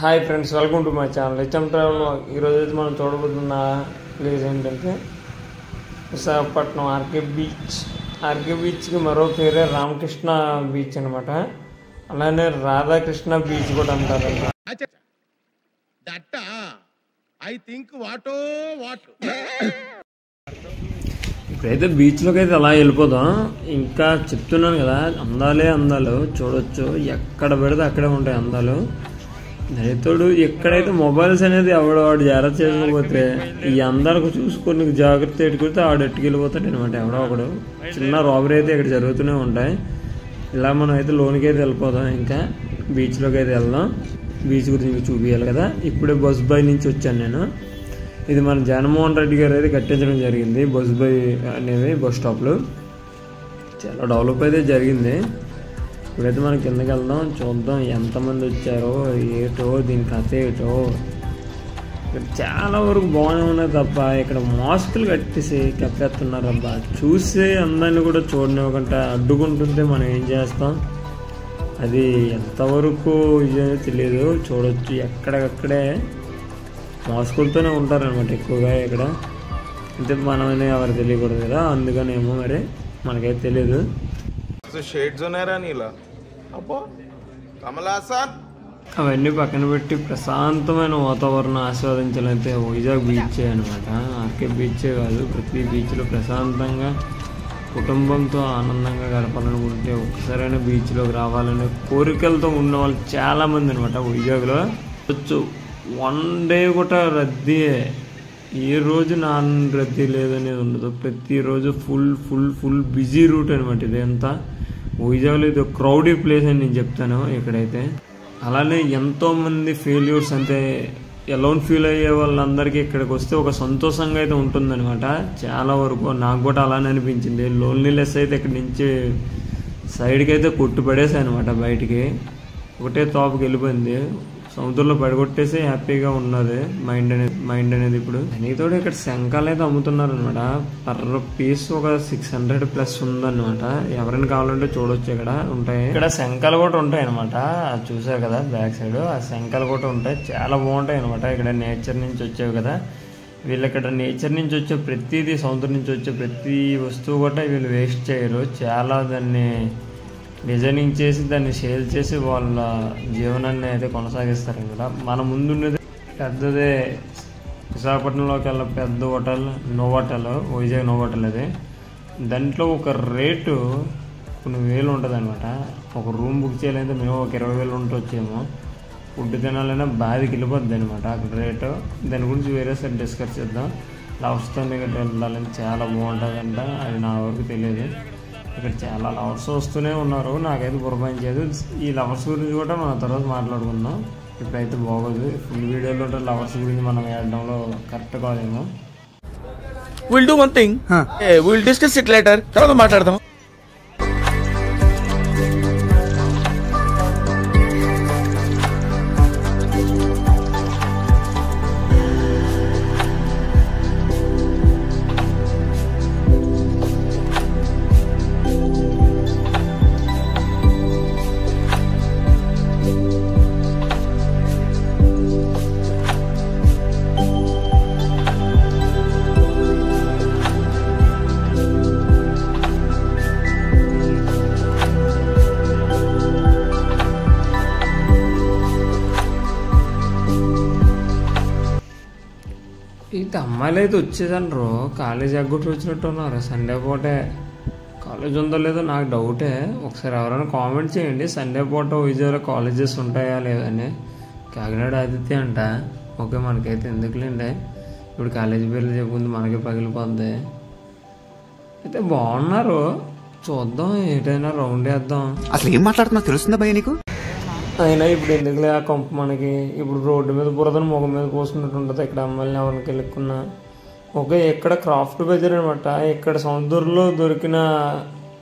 Hi friends, welcome to my channel HM travel. ఈరోజు అయితే మనం చూడబోతున్న ప్లేస్ ఏంటంటే విశాఖపట్నం ఆర్కే బీచ్. ఆర్కే బీచ్కి మరో పేరే రామకృష్ణ బీచ్ అనమాట. అలానే రాధాకృష్ణ బీచ్ కూడా అంటారంట. ఇప్పుడైతే బీచ్లోకి అయితే అలా వెళ్ళిపోదాం. ఇంకా చెప్తున్నాను కదా, అందాలే అందాలు చూడొచ్చు. ఎక్కడ పెడితే అక్కడే ఉంటాయి అందాలు. దళితుడు ఎక్కడైతే మొబైల్స్ అనేది వాడు జాగ్రత్త చేసుకోకపోతే ఈ అందాలకు చూసుకొని జాగ్రత్త ఎట్టుకుంటే ఆడు ఎట్టుకెళ్ళిపోతాడు అనమాట. ఎవడో ఒకడు చిన్న రాబరీ అయితే ఇక్కడ జరుగుతూనే ఉంటాయి. ఇలా మనం అయితే లోనికి అయితే వెళ్ళిపోదాం. ఇంకా బీచ్లోకి అయితే వెళ్దాం. బీచ్ గురించి మీకు చూపించాలి కదా. ఇప్పుడే బస్ బై నుంచి వచ్చాను నేను. ఇది మన జగన్మోహన్ రెడ్డి గారు అయితే కట్టించడం జరిగింది. బస్ బై అనేవి బస్ స్టాప్లు చాలా డెవలప్ అయితే జరిగింది. ఇప్పుడైతే మనం కిందకి వెళ్దాం, చూద్దాం ఎంతమంది వచ్చారో ఏటో దీని కథ ఏటో. ఇక్కడ చాలా వరకు బాగానే ఉన్నాయి తప్ప ఇక్కడ మాస్కులు కట్టేసి కప్పేస్తున్నారు అబ్బా. చూసే అందాన్ని కూడా చూడనివ్వకుండా అడ్డుకుంటుంటే మనం ఏం చేస్తాం. అది ఎంతవరకు ఇదే తెలియదు. చూడొచ్చు ఎక్కడికక్కడే మాస్కులతోనే ఉంటారనమాట ఎక్కువగా ఇక్కడ. అంటే మనమనే ఎవరు తెలియకూడదు కదా, అందుకనేమో మరి మనకైతే తెలియదు. అవన్నీ పక్కన పెట్టి ప్రశాంతమైన వాతావరణం ఆస్వాదించాలంటే వైజాగ్ బీచే అనమాట. ఆర్కే బీచే కాదు, ప్రతి బీచ్లో ప్రశాంతంగా కుటుంబంతో ఆనందంగా గడపాలనుకుంటే ఒక్కసారైనా బీచ్లోకి రావాలనే కోరికలతో ఉన్న వాళ్ళు చాలామంది అనమాట వైజాగ్లో. వన్ డే కూడా రద్దీయే, ఏ రోజు నాన్ రద్దీ లేదనేది ఉండదు. ప్రతిరోజు full full full busy route అనమాట. ఇదంతా వైజాగ్లో ఇది క్రౌడీ ప్లేస్ అని నేను చెప్తాను ఇక్కడైతే. అలానే ఎంతోమంది ఫెయిల్యూర్స్ అంటే ఎలోన్ ఫీల్ అయ్యే వాళ్ళందరికీ ఇక్కడికి వస్తే ఒక సంతోషంగా అయితే ఉంటుందన్నమాట. చాలా వరకు నాకు కూడా అలానే అనిపించింది. లోన్లీనెస్ అయితే ఇక్కడి నుంచి సైడ్కి అయితే కొట్టు పడేసాయి అనమాట. బయటికి ఒకటే తోపుకి వెళ్ళిపోయింది. సముద్రంలో పడగొట్టేసి హ్యాపీగా ఉన్నది మైండ్ అనేది. ఇప్పుడు నీతో ఇక్కడ శంఖాలు అయితే అమ్ముతున్నారు అనమాట. పర్ పీస్ ఒక 600+ ఉందన్నమాట. ఎవరైనా కావాలంటే చూడొచ్చు, ఇక్కడ ఉంటాయి. ఇక్కడ శంఖాలు కూడా ఉంటాయి అనమాట. చూసారు కదా బ్యాక్ సైడ్, ఆ శంఖాలు కూడా ఉంటాయి. చాలా బాగుంటాయి అనమాట. ఇక్కడ నేచర్ నుంచి వచ్చేవి కదా వీళ్ళు. ఇక్కడ నేచర్ నుంచి వచ్చే ప్రతిదీ, సముద్రం నుంచి వచ్చే ప్రతి వస్తువు కూడా వీళ్ళు వేస్ట్ చేయరు. చాలా దాన్ని డిజైనింగ్ చేసి దాన్ని సేల్ చేసి వాళ్ళ జీవనాన్ని అయితే కొనసాగిస్తారు ఇక్కడ. మన ముందున్నది పెద్దదే విశాఖపట్నంలోకి వెళ్ళ పెద్ద హోటల్ నోవాటెల్, వైజాగ్ నోవాటెల్. అది దాంట్లో ఒక రేటు కొన్ని వేలు ఉంటుంది అనమాట. ఒక రూమ్ బుక్ చేయాలంటే మేము ఒక 20,000 ఉంటొచ్చేమో. ఫుడ్ తినాలైనా బాధకి వెళ్ళిపోద్ది అనమాట అక్కడ రేటు. దాని గురించి వేరే సార్ డిస్కస్ చేద్దాం. లవర్స్తో ఇక్కడ వెళ్ళాలని చాలా బాగుంటుందంట. అది నా వరకు తెలియదు. ఇక్కడ చాలా లవర్స్ వస్తూనే ఉన్నారు, నాకైతే పురమాయించేది. ఈ లవర్స్ గురించి కూడా మనం తర్వాత మాట్లాడుకుందాం. ఇప్పుడైతే బాగోదు. ఫుల్ వీడియోలో లవర్స్ గురించి మనం వేయడంలో కరెక్ట్ కాదేమో. We'll do one thing. We'll discuss it later. తర్వాత మాట్లాడదాం. ఇది అమ్మాయిలు అయితే వచ్చేదనరు, కాలేజ్ ఎగ్గొట్టి వచ్చినట్టు ఉన్నారు. సండే పూటే కాలేజ్ ఉందో లేదో నాకు డౌటే. ఒకసారి ఎవరైనా కామెంట్ చేయండి, సండే పూట విజయవాడలో కాలేజెస్ ఉంటాయా లేదని. కాకినాడ ఆదిత్య అంట. ఓకే, మనకైతే ఎందుకులేండి, ఇప్పుడు కాలేజీ పేర్లు చెప్పుకుంది మనకి పగిలిపోద్ది. అయితే బాగున్నారు, చూద్దాం ఏటైనా రౌండ్ వేద్దాం. అసలు ఏం మాట్లాడుతున్నా తెలుస్తుందా భయ్య నీకు? అయినా ఇప్పుడు ఎందుకులే ఆ కంప మనకి. ఇప్పుడు రోడ్డు మీద బురదను మొగం మీద పోసుకున్నట్టు ఉంటుంది ఇక్కడ అమ్మాయిని ఎవరికి వెళ్ళుకున్నా. ఓకే, ఇక్కడ క్రాఫ్ట్ బజార్ అనమాట. ఇక్కడ సముద్రంలో దొరికిన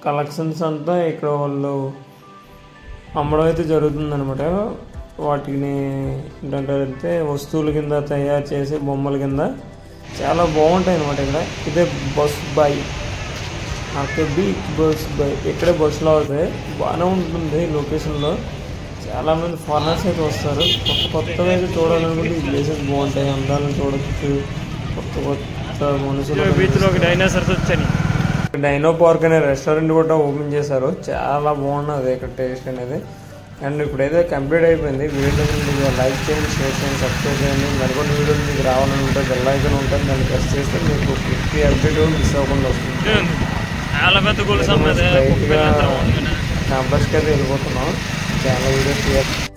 కలెక్షన్స్ అంతా ఇక్కడ వాళ్ళు అమ్మడం అయితే జరుగుతుందనమాట. వాటిని ఏంటంటే వస్తువుల కింద తయారు చేసి బొమ్మల కింద చాలా బాగుంటాయి అనమాట. ఇక్కడ ఇదే bus bay RK beach bus bay. ఇక్కడే బస్సులో అవుతాయి. బాగానే ఉంటుంది లొకేషన్లో. చాలామంది ఫారినర్స్ అయితే వస్తారు. కొత్తగా అయితే చూడాలనుకుంటే ఈ ప్లేసెస్ బాగుంటాయి, అందాలను చూడవచ్చు. కొత్త మనుషులు. బీచ్లో ఒక డైనోసార్స్ వచ్చాయి. డైనో పార్క్ అనే రెస్టారెంట్ కూడా ఓపెన్ చేశారు. చాలా బాగున్నది ఇక్కడ టేస్ట్ అనేది. అండ్ ఇప్పుడైతే కంప్లీట్ అయిపోయింది. వీడియో మీకు లైక్ చేయండి, షేర్ చేయండి, సబ్స్క్రైబ్ చేయండి. మరికొన్ని వీడియోలు మీకు రావాలని ఉంటే బెల్ ఐకాన్ ఉంటుంది, దాన్ని ప్రెస్ చేస్తే మీకు ప్రతి అప్డేట్ మిస్ అవ్వకుండా వస్తుంది. చాలా పెద్ద గోల్స్ క్యాంపస్కి అయితే వెళ్ళిపోతున్నాం. చాలా వీడియోస్